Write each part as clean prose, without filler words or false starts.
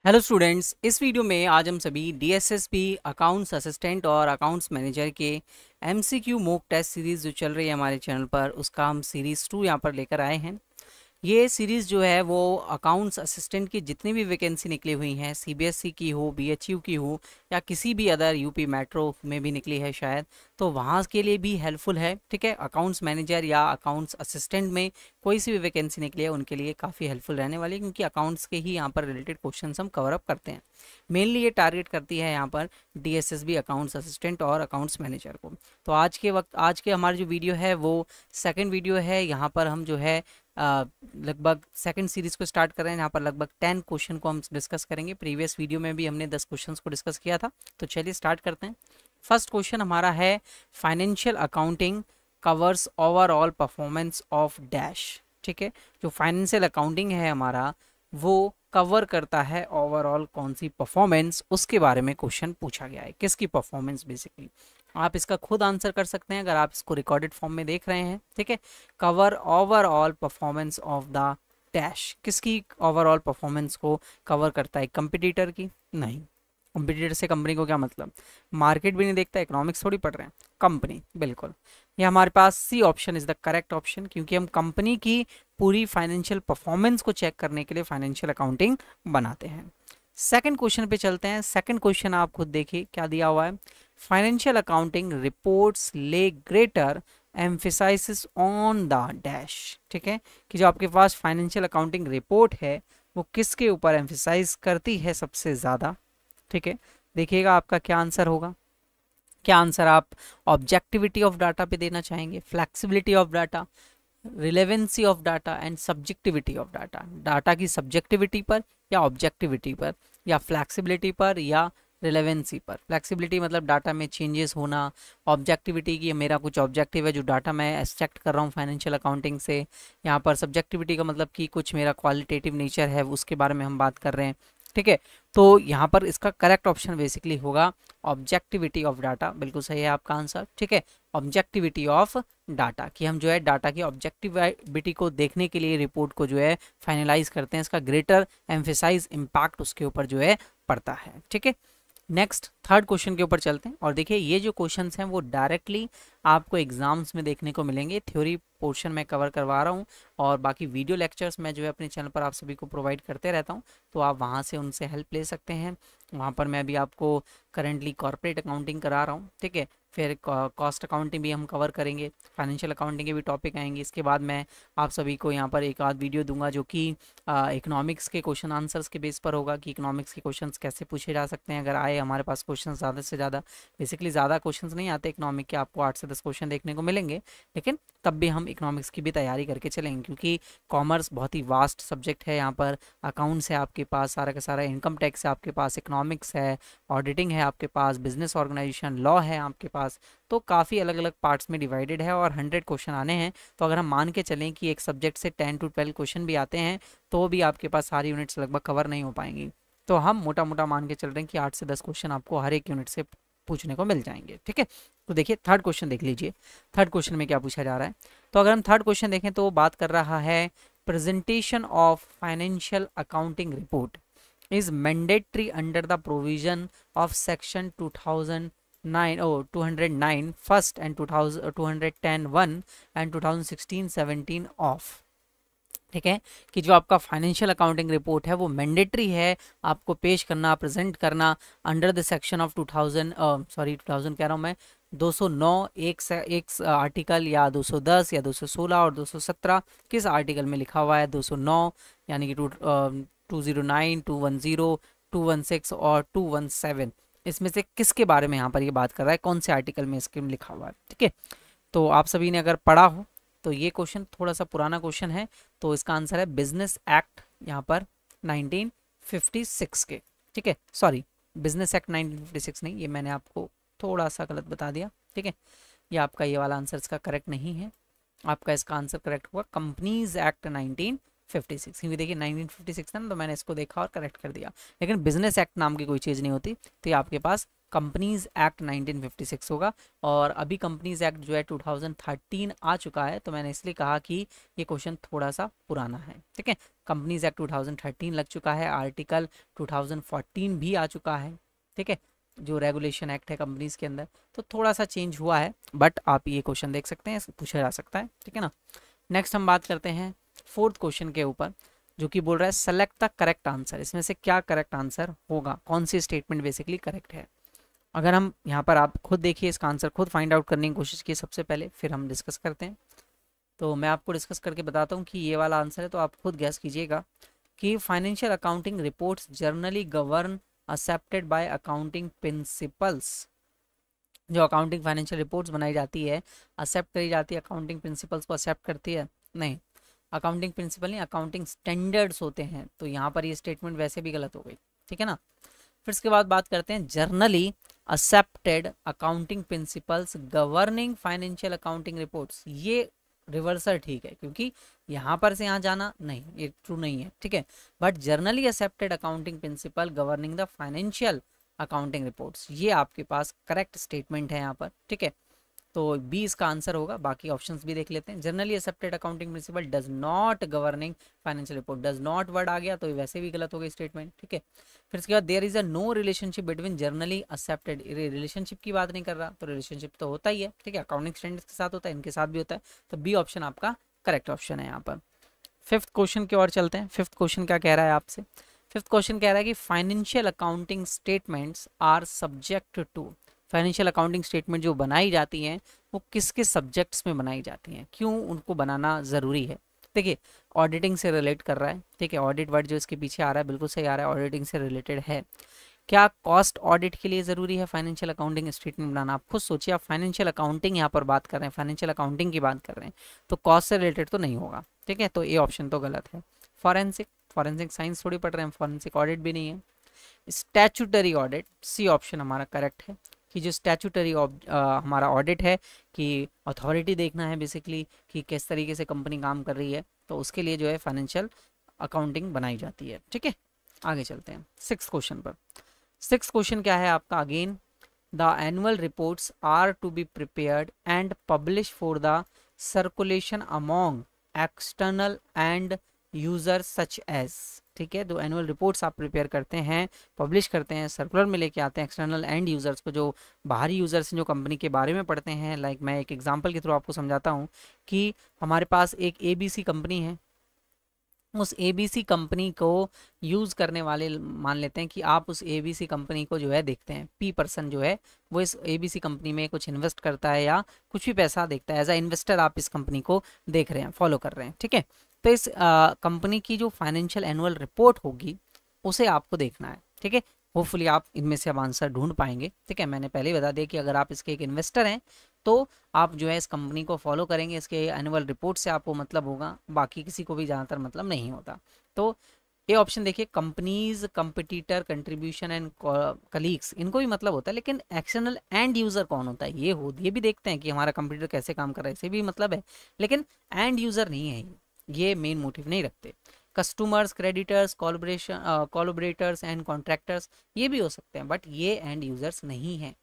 Hello students, इस video में आज हम सभी डीएसएसपी अकाउंट्स असिस्टेंट और अकाउंट्स मैनेजर के एमसीक्यू मॉक टेस्ट सीरीज़ जो चल रही है हमारे चैनल पर, उसका हम सीरीज़ 2 यहाँ पर लेकर आए हैं। ये सीरीज़ जो है वो अकाउंट्स असिस्टेंट की जितनी भी वैकेंसी निकली हुई हैं, सीबीएसई की हो, बीएचयू की हो या किसी भी अदर यूपी मेट्रो में भी निकली है शायद, तो वहाँ के लिए भी हेल्पफुल है। ठीक है, अकाउंट्स मैनेजर या अकाउंट्स असिस्टेंट में कोई सी भी वैकेंसी निकली है उनके लिए काफ़ी हेल्पफुल रहने वाली है, क्योंकि अकाउंट्स के ही यहाँ पर रिलेटेड क्वेश्चन हम कवर अप करते हैं। मेनली ये टारगेट करती है यहाँ पर डीएसएसबी अकाउंट्स असिस्टेंट और अकाउंट्स मैनेजर को। तो आज के हमारी जो वीडियो है वो सेकंड वीडियो है। यहाँ पर हम जो है लगभग सेकंड सीरीज को स्टार्ट कर रहे हैं। यहाँ पर लगभग 10 क्वेश्चन को हम डिस्कस करेंगे। प्रीवियस वीडियो में भी हमने 10 क्वेश्चंस को डिस्कस किया था। तो चलिए स्टार्ट करते हैं। फर्स्ट क्वेश्चन हमारा है, financial accounting covers overall performance of dash. ठीक है, जो फाइनेंशियल अकाउंटिंग है हमारा वो कवर करता है ओवरऑल कौन सी परफॉर्मेंस, उसके बारे में क्वेश्चन पूछा गया है। किसकी परफॉर्मेंस बेसिकली। आप इसका खुद आंसर कर सकते हैं अगर आप इसको रिकॉर्डेड फॉर्म में देख रहे हैं। ठीक है, cover overall performance of the dash. किसकी ओवरऑल परफॉर्मेंस को कवर करता है? कंपटीटर की? नहीं। कंपटीटर से कंपनी को क्या मतलब? मार्केट भी नहीं देखता, इकोनॉमिक्स थोड़ी पढ़ रहे हैं। कंपनी, बिल्कुल। ये हमारे पास C option is the correct option, क्योंकि हम कंपनी की पूरी फाइनेंशियल परफॉर्मेंस को चेक करने के लिए फाइनेंशियल अकाउंटिंग बनाते हैं। सेकंड क्वेश्चन पे चलते हैं। सेकंड क्वेश्चन आप खुद देखिए क्या दिया हुआ है। फाइनेंशियल अकाउंटिंग रिपोर्ट्स ले ग्रेटर एम्फेसाइसिस ऑन द डैश। ठीक है, कि जो आपके पास फाइनेंशियल अकाउंटिंग रिपोर्ट है वो किसके ऊपर एम्फेसाइज करती है सबसे ज़्यादा। ठीक है, देखिएगा आपका क्या आंसर होगा। क्या आंसर आप ऑब्जेक्टिविटी ऑफ डाटा पे देना चाहेंगे, flexibility of data, relevancy of data and subjectivity of data? Data की सब्जेक्टिविटी पर या ऑब्जेक्टिविटी पर, या फ्लेक्सिबिलिटी पर या रिलेवेंसी पर? फ्लेक्सिबिलिटी मतलब डाटा में चेंजेस होना, ऑब्जेक्टिविटी की मेरा कुछ ऑब्जेक्टिव है जो डाटा मैं एक्सट्रैक्ट कर रहा हूँ फाइनेंशियल अकाउंटिंग से। यहाँ पर सब्जेक्टिविटी का मतलब कि कुछ मेरा क्वालिटेटिव नेचर है उसके बारे में हम बात कर रहे हैं। ठीक है, तो यहाँ पर इसका करेक्ट ऑप्शन बेसिकली होगा ऑब्जेक्टिविटी ऑफ डाटा। बिल्कुल सही है आपका आंसर। ठीक है, ऑब्जेक्टिविटी ऑफ डाटा, कि हम जो है डाटा की ऑब्जेक्टिविटी को देखने के लिए रिपोर्ट को जो है फाइनलाइज करते हैं, इसका ग्रेटर एम्फेसाइज इम्पैक्ट उसके ऊपर जो है पड़ता है। ठीक है, नेक्स्ट थर्ड क्वेश्चन के ऊपर चलते हैं। और देखिए ये जो क्वेश्चंस हैं वो डायरेक्टली आपको एग्जाम्स में देखने को मिलेंगे। थ्योरी पोर्शन मैं कवर करवा रहा हूँ और बाकी वीडियो लेक्चर्स मैं जो है अपने चैनल पर आप सभी को प्रोवाइड करते रहता हूँ, तो आप वहाँ से उनसे हेल्प ले सकते हैं। वहाँ पर मैं अभी आपको करेंटली कॉर्पोरेट अकाउंटिंग करा रहा हूँ। ठीक है, फिर कॉस्ट अकाउंटिंग भी हम कवर करेंगे, फाइनेंशियल अकाउंटिंग के भी टॉपिक आएंगे। इसके बाद मैं आप सभी को यहाँ पर एक आध वीडियो दूंगा जो कि इकोनॉमिक्स के क्वेश्चन आंसर्स के बेस पर होगा, कि इकोनॉमिक्स के क्वेश्चंस कैसे पूछे जा सकते हैं अगर आए हमारे पास क्वेश्चन ज़्यादा से ज़्यादा। बेसिकली ज़्यादा क्वेश्चंस नहीं आते इकोनॉमिक के, आपको 8 से 10 क्वेश्चन देखने को मिलेंगे, लेकिन तब भी हम इकोनॉमिक्स की भी तैयारी करके चलेंगे, क्योंकि कॉमर्स बहुत ही वास्ट सब्जेक्ट है। यहाँ पर अकाउंट्स है आपके पास, सारा का सारा इनकम टैक्स है आपके पास, इकोनॉमिक्स है, ऑडिटिंग है आपके पास, बिजनेस ऑर्गेनाइजेशन, लॉ है आपके पास। तो काफ़ी अलग अलग पार्ट्स में डिवाइडेड है और 100 क्वेश्चन आने हैं। तो अगर हम मान के चलें कि एक सब्जेक्ट से 10 to 12 क्वेश्चन भी आते हैं तो भी आपके पास सारी यूनिट्स लगभग कवर नहीं हो पाएंगी। तो हम मोटा मोटा मान के चल रहे हैं कि 8 से 10 क्वेश्चन आपको हर एक यूनिट से पूछने को मिल जाएंगे। ठीक है, तो देखिए थर्ड क्वेश्चन देख लीजिए। थर्ड क्वेश्चन में क्या पूछा जा रहा है। तो अगर हम थर्ड क्वेश्चन देखें तो बात कर रहा है, presentation of financial accounting report is mandatory under the provision of section 209 first and 210 1 and 2016-17 of। ठीक है, कि जो आपका फाइनेंशियल अकाउंटिंग रिपोर्ट है वो मैंडेटरी है आपको पेश करना, प्रेजेंट करना अंडर द सेक्शन ऑफ 2000 कह रहा हूँ मैं, 209 एक आर्टिकल, या 210 या 216 और 217 किस आर्टिकल में लिखा हुआ है? 209 यानी कि 209, 210, 216 और 217, इसमें से किसके बारे में यहाँ पर ये बात कर रहा है, कौन से आर्टिकल में इसके में लिखा हुआ है? ठीक है, तो आप सभी ने अगर पढ़ा हो तो ये क्वेश्चन थोड़ा सा पुराना क्वेश्चन है, तो इसका आंसर है बिजनेस एक्ट यहाँ पर 1956 के। ठीक है, सॉरी, बिजनेस एक्ट 1956 नहीं, ये मैंने आपको थोड़ा सा गलत बता दिया। ठीक है, ये आपका ये वाला आंसर इसका करेक्ट नहीं है। आपका इसका आंसर करेक्ट होगा कंपनीज एक्ट 1956, क्योंकि देखिए 1956 था ना, तो मैंने इसको देखा और करेक्ट कर दिया। लेकिन बिजनेस एक्ट नाम की कोई चीज़ नहीं होती, तो ये आपके पास कंपनीज एक्ट 1956 होगा। और अभी कंपनीज एक्ट जो है 2013 आ चुका है, तो मैंने इसलिए कहा कि ये क्वेश्चन थोड़ा सा पुराना है। ठीक है, कंपनीज एक्ट 2013 लग चुका है, आर्टिकल 2014 भी आ चुका है। ठीक है, जो रेगुलेशन एक्ट है कंपनीज के अंदर, तो थोड़ा सा चेंज हुआ है, बट आप ये क्वेश्चन देख सकते हैं, पूछा जा सकता है। ठीक है ना। नेक्स्ट हम बात करते हैं फोर्थ क्वेश्चन के ऊपर, जो कि बोल रहा है सेलेक्ट द करेक्ट आंसर। इसमें से क्या करेक्ट आंसर होगा, कौन सी स्टेटमेंट बेसिकली करेक्ट है। अगर हम यहाँ पर, आप खुद देखिए, इसका आंसर खुद फाइंड आउट करने की कोशिश कीजिए सबसे पहले, फिर हम डिस्कस करते हैं। तो मैं आपको डिस्कस करके बताता हूँ कि ये वाला आंसर है, तो आप खुद गैस कीजिएगा कि financial accounting reports generally govern accepted by accounting principles. जो अकाउंटिंग फाइनेंशियल रिपोर्ट्स बनाई जाती है, एक्सेप्ट करी जाती है, अकाउंटिंग प्रिंसिपल्स को एक्सेप्ट करती है, नहीं, अकाउंटिंग प्रिंसिपल नहीं, अकाउंटिंग स्टैंडर्ड्स होते हैं। तो यहाँ पर ये स्टेटमेंट वैसे भी गलत हो गई। ठीक है ना। फिर इसके बाद बात करते हैं generally accepted accounting principles governing financial accounting reports. ये रिवर्सल ठीक है, क्योंकि यहाँ पर से यहाँ जाना नहीं, ये ट्रू नहीं है। ठीक है, but generally accepted accounting principal governing the financial accounting reports, ये आपके पास करेक्ट स्टेटमेंट है यहाँ पर। ठीक है, तो बी इसका आंसर होगा। बाकी ऑप्शंस भी देख लेते हैं। Generally accepted accounting principle does not governing financial report, does not word आ गया तो ये वैसे भी गलत हो गई स्टेटमेंट। ठीक है, फिर इसके बाद there is a no relationship between generally accepted, relationship की बात नहीं कर रहा, तो रिलेशनशिप तो होता ही है। ठीक है, अकाउंटिंग स्टैंडर्ड्स के साथ होता है, इनके साथ भी होता है, तो बी ऑप्शन आपका करेक्ट ऑप्शन है यहाँ पर। फिफ्थ क्वेश्चन की ओर चलते हैं। फिफ्थ क्वेश्चन क्या कह रहा है आपसे, फिफ्थ क्वेश्चन कह रहा है कि financial accounting statements are subject to, financial accounting statement जो बनाई जाती हैं वो किस किस सब्जेक्ट्स में बनाई जाती हैं, क्यों उनको बनाना ज़रूरी है। देखिए, ऑडिटिंग से रिलेट कर रहा है। ठीक है, ऑडिट वर्ड जो इसके पीछे आ रहा है बिल्कुल सही आ रहा है, ऑडिटिंग से रिलेटेड है। क्या कॉस्ट ऑडिट के लिए ज़रूरी है फाइनेंशियल अकाउंटिंग स्टेटमेंट बनाना। आप खुद सोचिए, आप फाइनेंशियल अकाउंटिंग यहाँ पर बात कर रहे हैं, फाइनेंशियल अकाउंटिंग की बात कर रहे हैं, तो कॉस्ट से रिलेटेड तो नहीं होगा। ठीक है, तो ये ऑप्शन तो गलत है। फॉरेंसिक, फॉरेंसिक साइंस थोड़ी पढ़ रहे हैं, फॉरेंसिक ऑडिट भी नहीं है। स्टैट्यूटरी ऑडिट, सी ऑप्शन हमारा करेक्ट है, कि जो स्टैट्यूटरी हमारा ऑडिट है, कि अथॉरिटी देखना है बेसिकली कि किस तरीके से कंपनी काम कर रही है, तो उसके लिए जो है फाइनेंशियल अकाउंटिंग बनाई जाती है। ठीक है, आगे चलते हैं सिक्स क्वेश्चन पर। सिक्स क्वेश्चन क्या है आपका, again the annual reports are to be prepared and publish for the circulation among external and user such as. ठीक है, तो एनुअल रिपोर्ट्स आप प्रिपेयर करते हैं, पब्लिश करते हैं, सर्कुलर में लेके आते हैं एक्सटर्नल एंड यूजर्स को, जो बाहरी यूजर्स जो कंपनी के बारे में पढ़ते हैं। लाइक मैं एक एग्जांपल के थ्रू आपको समझाता हूँ कि हमारे पास एक एबीसी कंपनी है, उस एबीसी कंपनी को यूज़ करने वाले, मान लेते हैं कि आप उस एबीसी कंपनी को जो है देखते हैं, पी पर्सन जो है वो इस एबीसी कंपनी में कुछ इन्वेस्ट करता है या कुछ भी पैसा देखता है, एज अ इन्वेस्टर आप इस कंपनी को देख रहे हैं, फॉलो कर रहे हैं। ठीक है, तो इस कंपनी की जो फाइनेंशियल एनुअल रिपोर्ट होगी उसे आपको देखना है। ठीक है, होपफुली आप इनमें से अब आंसर ढूंढ पाएंगे। ठीक है, मैंने पहले ही बता दिया कि अगर आप इसके एक इन्वेस्टर हैं तो आप जो है इस कंपनी को फॉलो करेंगे, इसके एनुअल रिपोर्ट से आपको मतलब होगा, बाकी किसी को भी ज़्यादातर मतलब नहीं होता। तो ये ऑप्शन देखिए, companies, competitor, contribution and colleagues, इनको भी मतलब होता है, लेकिन एक्सटर्नल एंड यूज़र कौन होता है ये भी देखते हैं कि हमारा कंप्यूटर कैसे काम कर रहा है, इसे भी मतलब है, लेकिन एंड यूज़र नहीं है, ये मेन मोटिव नहीं रखते। Customers, creditors, collaborators and contractors, ये भी हो सकते हैं, बट ये एंड यूजर्स नहीं है।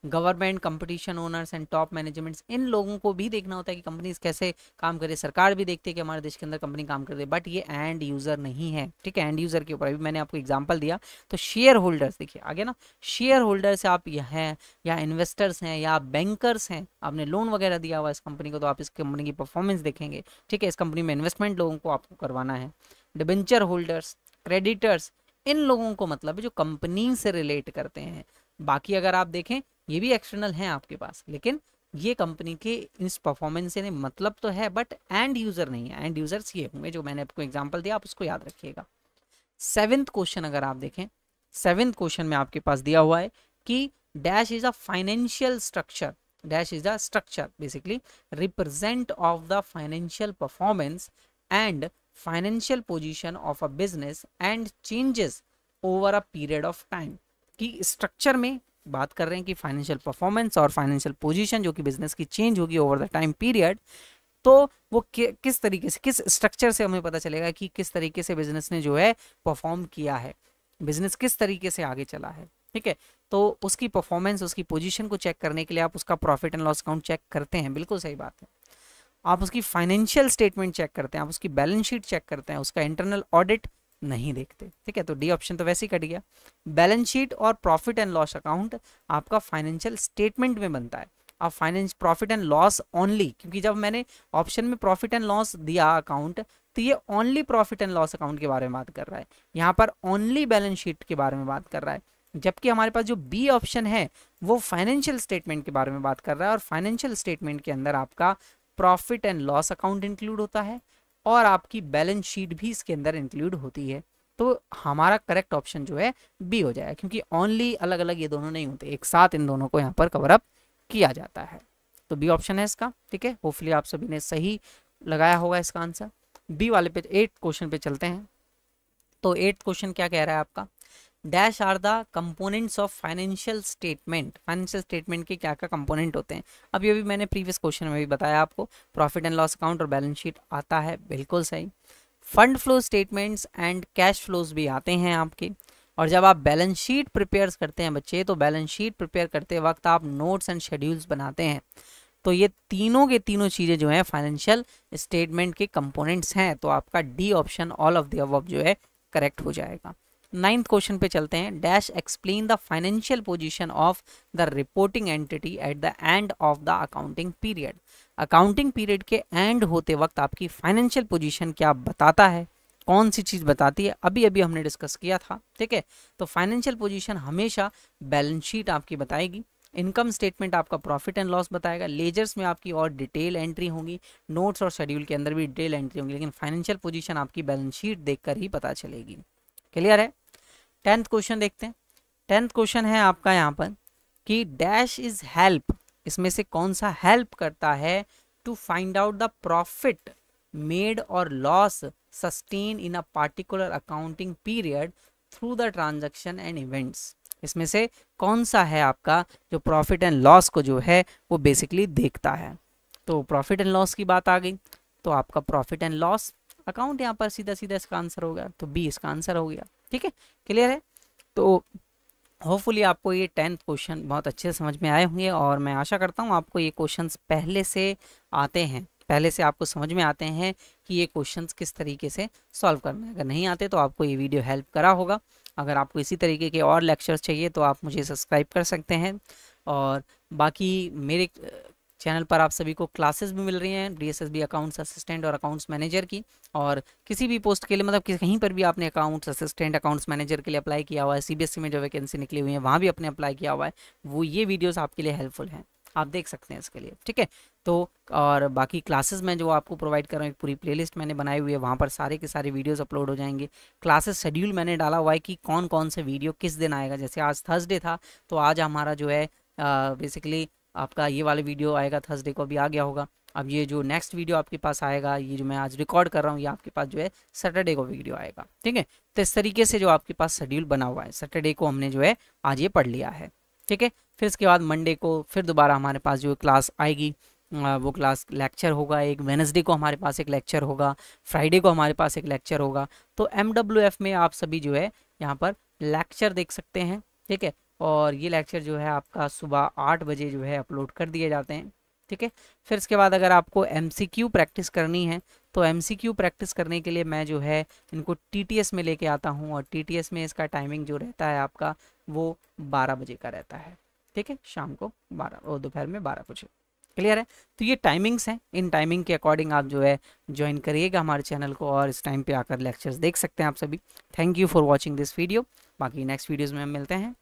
Government, competition owners and top managements, इन लोगों को भी देखना होता है कि कंपनीज कैसे काम करे, सरकार भी देखती है कि हमारे देश के अंदर कंपनी काम कर रही है, बट ये एंड यूजर नहीं है। ठीक है, एंड यूजर के ऊपर अभी मैंने आपको एग्जांपल दिया, तो शेयर होल्डर्स देखिए आगे ना, शेयर होल्डर्स आप हैं या इन्वेस्टर्स हैं या बैंकर्स हैं, आपने लोन वगैरह दिया हुआ इस कंपनी को, तो आप इस कंपनी की परफॉर्मेंस देखेंगे। ठीक है, इस कंपनी में इन्वेस्टमेंट लोगों को आपको करवाना है। डिबेंचर होल्डर्स, क्रेडिटर्स, इन लोगों को मतलब है जो कंपनी से रिलेट करते हैं। बाकी अगर आप देखें ये भी एक्सटर्नल हैं आपके पास, लेकिन ये कंपनी के इस परफॉर्मेंस से मतलब तो है, बट एंड यूजर नहीं है। एंड यूजर्स ये होंगे जो मैंने आपको एग्जांपल दिया, आप उसको याद रखिएगा। सेवेंथ क्वेश्चन अगर आप देखें, सेवेंथ क्वेश्चन में आपके पास दिया हुआ है कि dash is a financial structure, dash is a structure basically represent of the financial performance and financial position of a business and changes over a period of time. कि स्ट्रक्चर में बात कर रहे हैं कि फाइनेंशियल परफॉर्मेंस और financial position जो कि बिजनेस की चेंज होगी ओवर द टाइम पीरियड, तो वो किस तरीके से, किस स्ट्रक्चर से हमें पता चलेगा कि किस तरीके से बिजनेस ने जो है परफॉर्म किया है, बिजनेस किस तरीके से आगे चला है। ठीक है। तो उसकी परफॉर्मेंस, उसकी पोजीशन को चेक करने के लिए आप उसका profit and loss account check करते हैं, बिल्कुल सही बात है। आप उसकी फाइनेंशियल स्टेटमेंट चेक करते हैं, आप उसकी बैलेंस शीट चेक करते हैं, उसका इंटरनल ऑडिट नहीं देखते। ठीक है, तो डी ऑप्शन तो वैसे ही कट गया। बैलेंस शीट और प्रॉफिट एंड लॉस अकाउंट आपका फाइनेंशियल स्टेटमेंट में बनता है। आप finance profit and loss only, क्योंकि जब मैंने ऑप्शन में प्रॉफिट एंड लॉस दिया अकाउंट, तो ये only profit and loss account के बारे में बात कर रहा है, यहाँ पर ओनली बैलेंस शीट के बारे में बात कर रहा है। जबकि हमारे पास जो बी ऑप्शन है वो फाइनेंशियल स्टेटमेंट के बारे में बात कर रहा है, और फाइनेंशियल स्टेटमेंट के अंदर आपका profit and loss account include होता है और आपकी बैलेंस शीट भी इसके अंदर इंक्लूड होती है। तो हमारा करेक्ट ऑप्शन जो है बी हो जाएगा, क्योंकि ओनली अलग अलग ये दोनों नहीं होते, एक साथ इन दोनों को यहाँ पर कवर अप किया जाता है। तो बी ऑप्शन है इसका। ठीक है, होपफुली आप सभी ने सही लगाया होगा इसका आंसर। बी वाले पे 8 क्वेश्चन पे चलते हैं। तो 8 क्वेश्चन क्या कह रहा है आपका, dash are the components of financial statement. Financial statement के क्या क्या कंपोनेंट होते हैं, अभी मैंने प्रीवियस क्वेश्चन में भी बताया आपको, प्रॉफिट एंड लॉस अकाउंट और बैलेंस शीट आता है, बिल्कुल सही। Fund flow statements and cash flows भी आते हैं आपके। और जब आप बैलेंस शीट प्रिपेयर करते हैं बच्चे, तो बैलेंस शीट प्रिपेयर करते वक्त आप नोट्स एंड शेड्यूल्स बनाते हैं। तो ये तीनों के तीनों चीज़ें जो हैं फाइनेंशियल स्टेटमेंट के कंपोनेंट्स हैं। तो आपका D option all of the above जो है करेक्ट हो जाएगा। 9th क्वेश्चन पे चलते हैं। Dash explain the financial position of the reporting entity at the end of the accounting period. Accounting period के एंड होते वक्त आपकी फाइनेंशियल पोजीशन क्या बताता है, कौन सी चीज़ बताती है, अभी अभी हमने डिस्कस किया था। ठीक है, तो फाइनेंशियल पोजीशन हमेशा बैलेंस शीट आपकी बताएगी, इनकम स्टेटमेंट आपका प्रॉफिट एंड लॉस बताएगा, लेजर्स में आपकी और डिटेल एंट्री होंगी, नोट्स और शेड्यूल के अंदर भी डिटेल एंट्री होंगी, लेकिन फाइनेंशियल पोजीशन आपकी बैलेंस शीट देखकर ही पता चलेगी। क्लियर है। 10th क्वेश्चन देखते हैं। 10th क्वेश्चन है आपका यहाँ पर कि डैश इज हेल्प, इसमें से कौन सा हेल्प करता है to find out the profit made और loss sustain in a particular accounting period through the transaction and events. इसमें से कौन सा है आपका जो प्रॉफिट एंड लॉस को जो है वो बेसिकली देखता है। तो प्रॉफिट एंड लॉस की बात आ गई, तो आपका प्रॉफिट एंड लॉस अकाउंट यहाँ पर सीधा सीधा इसका आंसर हो गया, तो बी इसका आंसर हो गया। ठीक है, क्लियर है। तो होपफुली आपको ये 10th क्वेश्चन बहुत अच्छे से समझ में आए होंगे, और मैं आशा करता हूँ आपको ये क्वेश्चंस पहले से आते हैं, पहले से आपको समझ में आते हैं कि ये क्वेश्चंस किस तरीके से सॉल्व करना है। अगर नहीं आते तो आपको ये वीडियो हेल्प करा होगा। अगर आपको इसी तरीके के और लेक्चर्स चाहिए तो आप मुझे सब्सक्राइब कर सकते हैं, और बाकी मेरे चैनल पर आप सभी को क्लासेस भी मिल रही हैं डीएसएसबी अकाउंट्स असिस्टेंट और अकाउंट्स मैनेजर की। और किसी भी पोस्ट के लिए, मतलब कहीं पर भी आपने अकाउंट्स असिस्टेंट अकाउंट्स मैनेजर के लिए अप्लाई किया हुआ है, सीबीएसई में जो वैकेंसी निकली हुई है वहाँ भी आपने अप्लाई किया हुआ है, वो ये वीडियोस आपके लिए हेल्पफुल हैं, आप देख सकते हैं इसके लिए। ठीक है, तो और बाकी क्लासेस में जो आपको प्रोवाइड कर रहा हूँ, एक पूरी प्लेलिस्ट मैंने बनाई हुई है, वहाँ पर सारे के सारे वीडियोस अपलोड हो जाएंगे। क्लासेस शेड्यूल मैंने डाला हुआ है कि कौन कौन से वीडियो किस दिन आएगा। जैसे आज थर्सडे था, तो आज हमारा जो है बेसिकली आपका ये वाला वीडियो आएगा, थर्सडे को अभी आ गया होगा। अब ये जो नेक्स्ट वीडियो आपके पास आएगा, ये जो मैं आज रिकॉर्ड कर रहा हूँ, ये आपके पास जो है सैटरडे को वीडियो आएगा। ठीक है, तो इस तरीके से जो आपके पास शेड्यूल बना हुआ है, सैटरडे को हमने जो है आज ये पढ़ लिया है। ठीक है, फिर इसके बाद मंडे को फिर दोबारा हमारे पास जो क्लास आएगी, वो क्लास लेक्चर होगा एक, वेडनेसडे को हमारे पास एक लेक्चर होगा, फ्राइडे को हमारे पास एक लेक्चर होगा। तो MWF में आप सभी जो है यहाँ पर लेक्चर देख सकते हैं। ठीक है, और ये लेक्चर जो है आपका सुबह 8 बजे जो है अपलोड कर दिए जाते हैं। ठीक है, फिर इसके बाद अगर आपको MCQ प्रैक्टिस करनी है, तो MCQ प्रैक्टिस करने के लिए मैं जो है इनको TTS में लेके आता हूँ, और TTS में इसका टाइमिंग जो रहता है आपका वो 12 बजे का रहता है। ठीक है, शाम को 12 और दोपहर में 12 बजे। क्लियर है। तो ये टाइमिंग्स हैं, इन टाइमिंग के अकॉर्डिंग आप जो है ज्वाइन करिएगा हमारे चैनल को, और इस टाइम पे आकर लेक्चर्स देख सकते हैं आप सभी। Thank you for watching this video. बाकी नेक्स्ट वीडियोज़ में हम मिलते हैं।